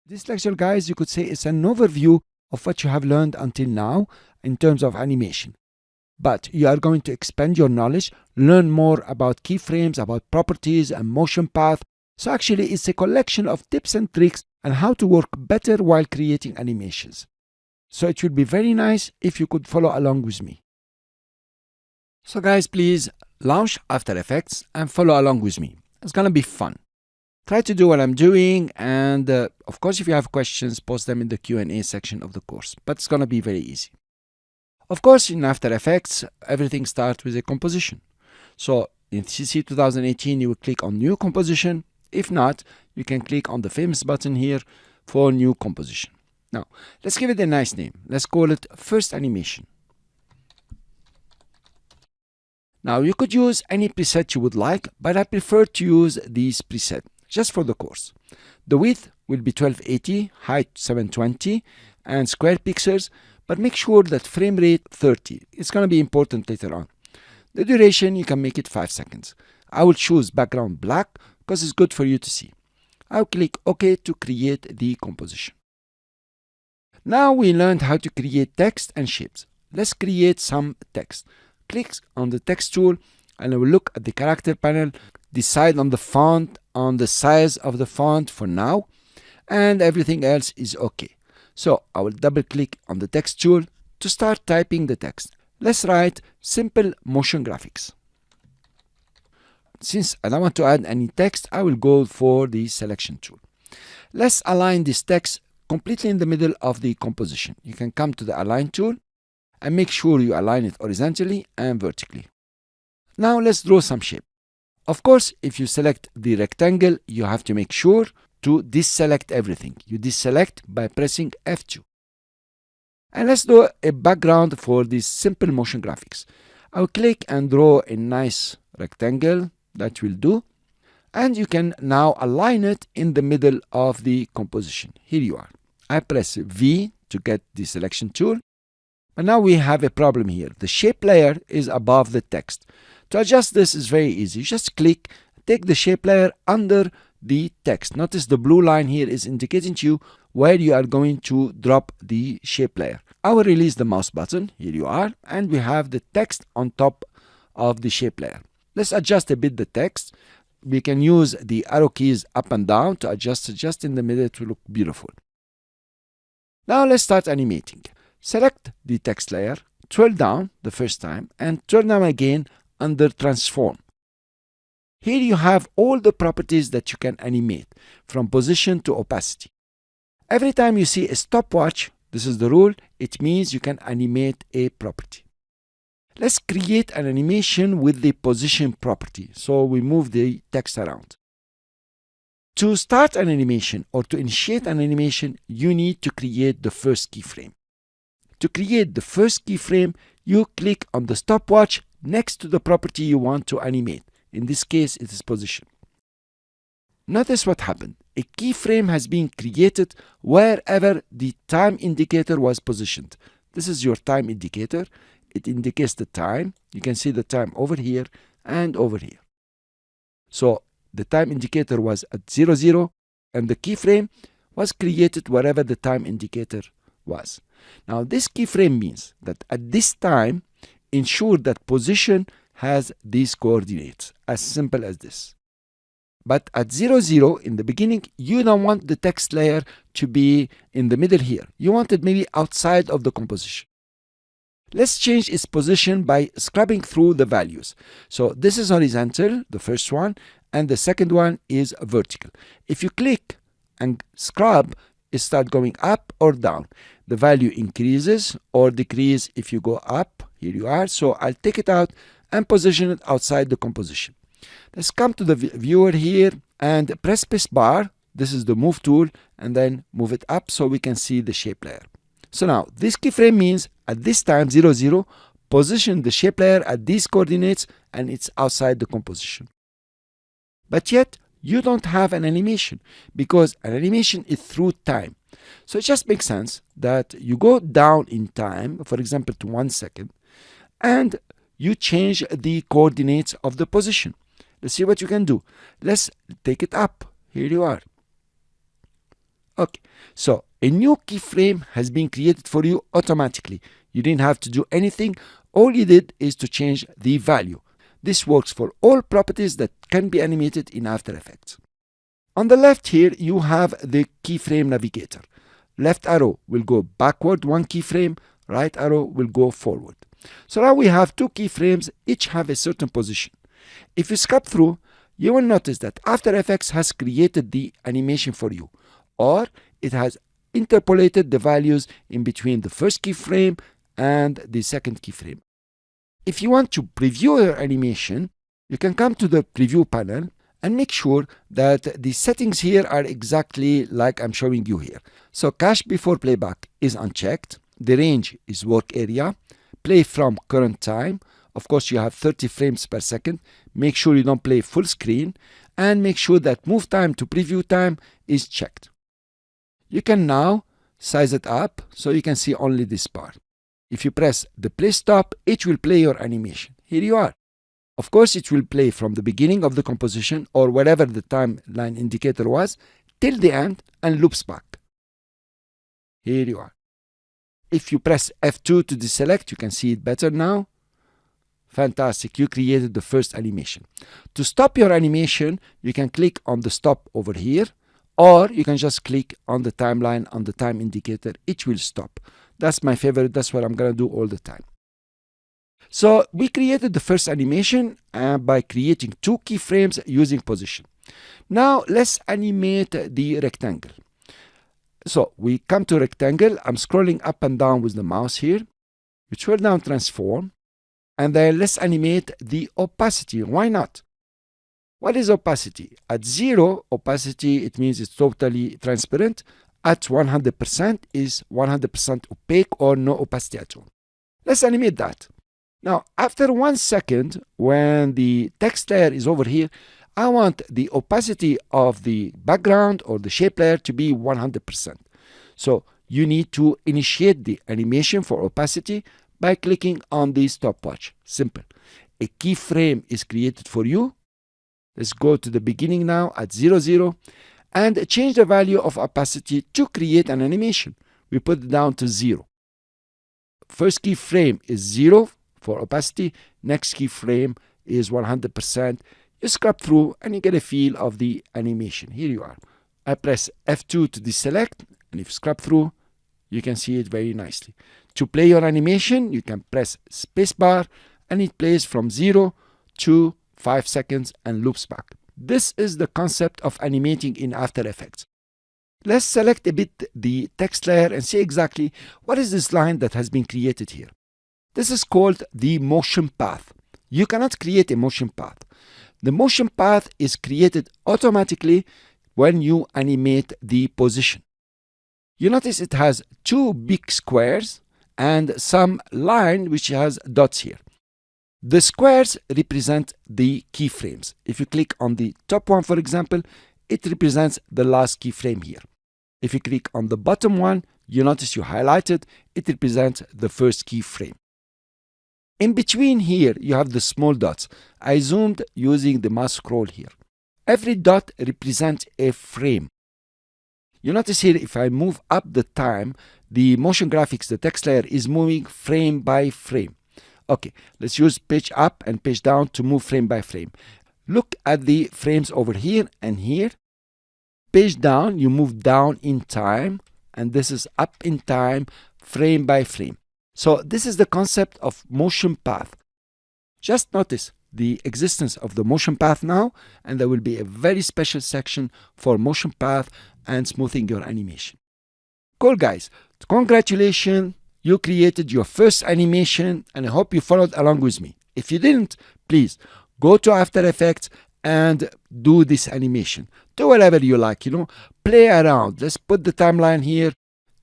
This lecture, guys, you could say it's an overview of what you have learned until now in terms of animation. But you are going to expand your knowledge, learn more about keyframes, about properties and motion path. So actually it's a collection of tips and tricks on how to work better while creating animations. So it would be very nice if you could follow along with me. So guys, please launch After Effects and follow along with me. It's gonna be fun. Try to do what I'm doing, and of course if you have questions, post them in the Q&A section of the course, but it's gonna be very easy. Of course, in After Effects, everything starts with a composition. So in CC 2018, you will click on New Composition. If not, you can click on the famous button here for New Composition. Now, let's give it a nice name. Let's call it First Animation. Now, you could use any preset you would like, but I prefer to use these presets just for the course. The width will be 1280, height 720, and square pixels, but make sure that frame rate 30. It's going to be important later on. The duration, you can make it 5 seconds. I will choose background black because it's good for you to see. I'll click OK to create the composition. Now we learned how to create text and shapes. Let's create some text. Click on the text tool and I will look at the character panel, decide on the font, on the size of the font for now, and everything else is okay. So I will double click on the text tool to start typing the text. Let's write simple motion graphics. Since I don't want to add any text, I will go for the selection tool. Let's align this text completely in the middle of the composition. You can come to the align tool and make sure you align it horizontally and vertically. Now let's draw some shape. Of course, if you select the rectangle, you have to make sure to deselect everything. You deselect by pressing F2. And let's do a background for these simple motion graphics. I'll click and draw a nice rectangle. That will do. And you can now align it in the middle of the composition. Here you are. I press V to get the selection tool. But now we have a problem here. The shape layer is above the text. To adjust this is very easy. Just click, take the shape layer under the text. Notice the blue line here is indicating to you where you are going to drop the shape layer. I will release the mouse button. Here you are. And we have the text on top of the shape layer. Let's adjust a bit the text. We can use the arrow keys up and down to adjust it just in the middle to look beautiful. Now let's start animating. Select the text layer, twirl down the first time, and turn down again under Transform. Here you have all the properties that you can animate, from position to opacity. Every time you see a stopwatch, this is the rule, it means you can animate a property. Let's create an animation with the position property. So we move the text around. To start an animation or to initiate an animation, you need to create the first keyframe. To create the first keyframe, you click on the stopwatch next to the property you want to animate. In this case, it is position. Notice what happened. A keyframe has been created wherever the time indicator was positioned. This is your time indicator. It indicates the time. You can see the time over here and over here. So the time indicator was at 00 and the keyframe was created wherever the time indicator was. Now this keyframe means that at this time, ensure that position has these coordinates, as simple as this. But at 00 in the beginning, you don't want the text layer to be in the middle here. You want it maybe outside of the composition. Let's change its position by scrubbing through the values. So this is horizontal, the first one, and the second one is vertical. If you click and scrub, it starts going up or down. The value increases or decreases if you go up. Here you are. So I'll take it out and position it outside the composition. Let's come to the viewer here and press space bar. This is the move tool, and then move it up so we can see the shape layer. So now this keyframe means at this time 00, position the shape layer at these coordinates and it's outside the composition. But yet you don't have an animation because an animation is through time. So it just makes sense that you go down in time, for example to 1 second, and you change the coordinates of the position. Let's see what you can do. Let's take it up. Here you are. Okay, So a new keyframe has been created for you automatically. You didn't have to do anything. All you did is to change the value. This works for all properties that can be animated in After Effects. On the left here, you have the keyframe navigator. Left arrow will go backward one keyframe, right arrow will go forward. So now we have two keyframes, each have a certain position. If you scrub through, you will notice that After Effects has created the animation for you, or it has interpolated the values in between the first keyframe and the second keyframe. If you want to preview your animation, you can come to the preview panel and make sure that the settings here are exactly like I'm showing you here. So cache before playback is unchecked, the range is work area, play from current time, of course you have 30 frames per second, make sure you don't play full screen, and make sure that move time to preview time is checked. You can now size it up so you can see only this part. If you press the play stop, it will play your animation. Here you are. Of course, it will play from the beginning of the composition or whatever the timeline indicator was till the end and loops back. Here you are. If you press F2 to deselect, you can see it better now. Fantastic, you created the first animation. To stop your animation, you can click on the stop over here, or you can just click on the timeline on the time indicator. It will stop. That's my favorite. That's what I'm going to do all the time. So we created the first animation by creating two keyframes using position. Now let's animate the rectangle. So we come to rectangle. I'm scrolling up and down with the mouse here. You scroll down transform. And then let's animate the opacity. Why not? What is opacity? At 0 opacity, it means it's totally transparent. At 100% is 100% opaque or no opacity at all. Let's animate that. Now, after 1 second, when the text layer is over here, I want the opacity of the background or the shape layer to be 100%. So you need to initiate the animation for opacity by clicking on the stopwatch. Simple. A keyframe is created for you. Let's go to the beginning now at 0, 0 and change the value of opacity to create an animation. We put it down to 0. First keyframe is 0 for opacity. Next keyframe is 100%. You scrub through and you get a feel of the animation. Here you are. I press F2 to deselect, and if you scrub through, you can see it very nicely. To play your animation, you can press spacebar and it plays from 0 to 5 seconds and loops back. This is the concept of animating in After Effects. Let's select a bit the text layer and see exactly what is this line that has been created here. This is called the motion path. You cannot create a motion path. The motion path is created automatically when you animate the position. You notice it has two big squares and some line which has dots here. The squares represent the keyframes. If you click on the top one, for example, it represents the last keyframe here. If you click on the bottom one, you notice you highlighted, it represents the first keyframe. In between here, you have the small dots. I zoomed using the mouse scroll here. Every dot represents a frame. You notice here, if I move up the time, the motion graphics, the text layer is moving frame by frame. Okay, let's use page up and page down to move frame by frame. Look at the frames over here and here. Page down, you move down in time, and this is up in time, frame by frame. So this is the concept of motion path. Just notice the existence of the motion path now, and there will be a very special section for motion path and smoothing your animation. Cool, guys. Congratulations. You created your first animation, and I hope you followed along with me. If you didn't, please go to After Effects and do this animation. Do whatever you like, play around. Let's put the timeline here,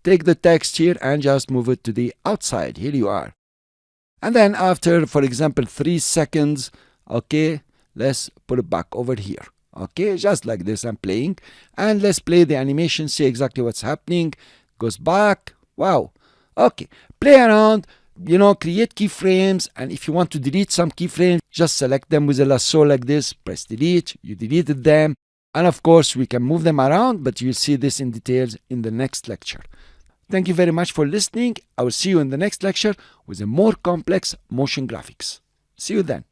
take the text here, and just move it to the outside. Here you are. And then after, for example, 3 seconds, okay, let's put it back over here. Okay, just like this, I'm playing. And let's play the animation, see exactly what's happening. Goes back. Wow. Okay, play around, create keyframes, and if you want to delete some keyframes, just select them with a lasso like this, press delete, you deleted them. And of course, we can move them around, but you'll see this in details in the next lecture. Thank you very much for listening. I will see you in the next lecture with a more complex motion graphics. See you then.